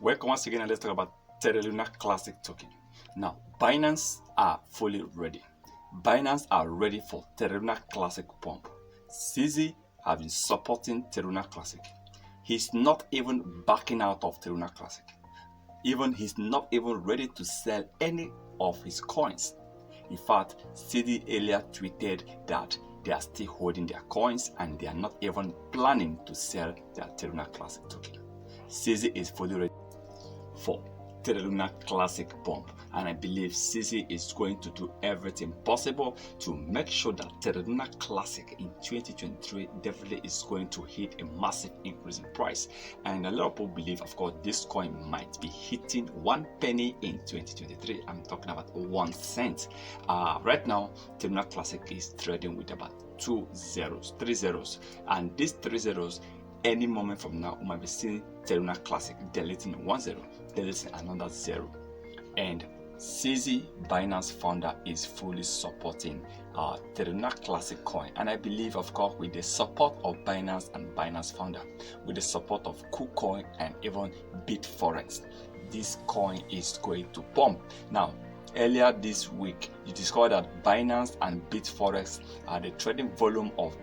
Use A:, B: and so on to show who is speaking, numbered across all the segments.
A: Welcome once again, and let's talk about Terra Classic token. Now, Binance are fully ready. Binance are ready for Terra Classic pump. CZ have been supporting Terra Classic. He's not even backing out of Terra Classic. He's not even ready to sell any of his coins. In fact, CZ earlier tweeted that they are still holding their coins and they are not even planning to sell their Terra Classic token. CZ is fully ready for Terra Classic pump, and I believe CZ is going to do everything possible to make sure that Terra Classic in 2023 definitely is going to hit a massive increase in price. And a lot of people believe, of course, this coin might be hitting 1 penny in 2023. I'm talking about 1 cent. Right now, Terra Classic is trading with about 3 zeros, and these 3 zeros, any moment from now, we might be seeing Terra Classic deleting 1 zero, deleting another 0. And CZ, Binance founder, is fully supporting Terra Classic coin. And I believe, of course, with the support of Binance and Binance founder, with the support of Kucoin and even Bitforex, this coin is going to pump. Now, earlier this week, you discovered that Binance and Bitforex, the trading volume of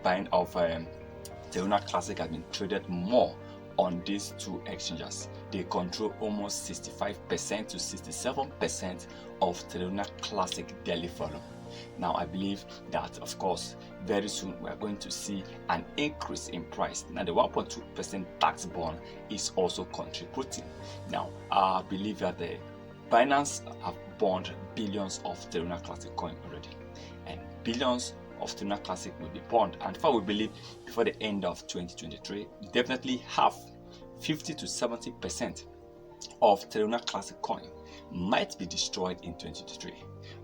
A: Terra Classic has been traded more on these two exchanges. They control almost 65% to 67% of Terra Classic daily volume. Now, I believe that, of course, very soon we are going to see an increase in price. Now, the 1.2% tax bond is also contributing. Now, I believe that the Binance have bought billions of Terra Classic coin already, and billions of Terra Classic will be bought, and we believe before the end of 2023, definitely have 50 to 70% of Terra Classic coin might be destroyed in 2023,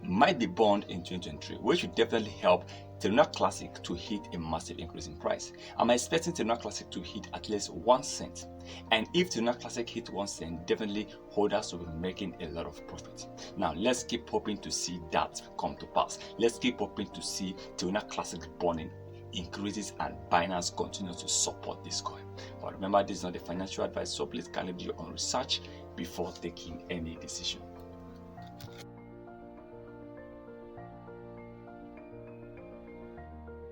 A: might be burned in 2023, which will definitely help Terra Classic to hit a massive increase in price. I'm expecting Terra Classic to hit at least 1 cent. And if Terra Classic hit 1 cent, definitely holders will be making a lot of profit. Now, let's keep hoping to see that come to pass. Let's keep hoping to see Terra Classic burning increases and Binance continues to support this coin. But remember, this is not a financial advice, so please kindly do your own research before taking any decision.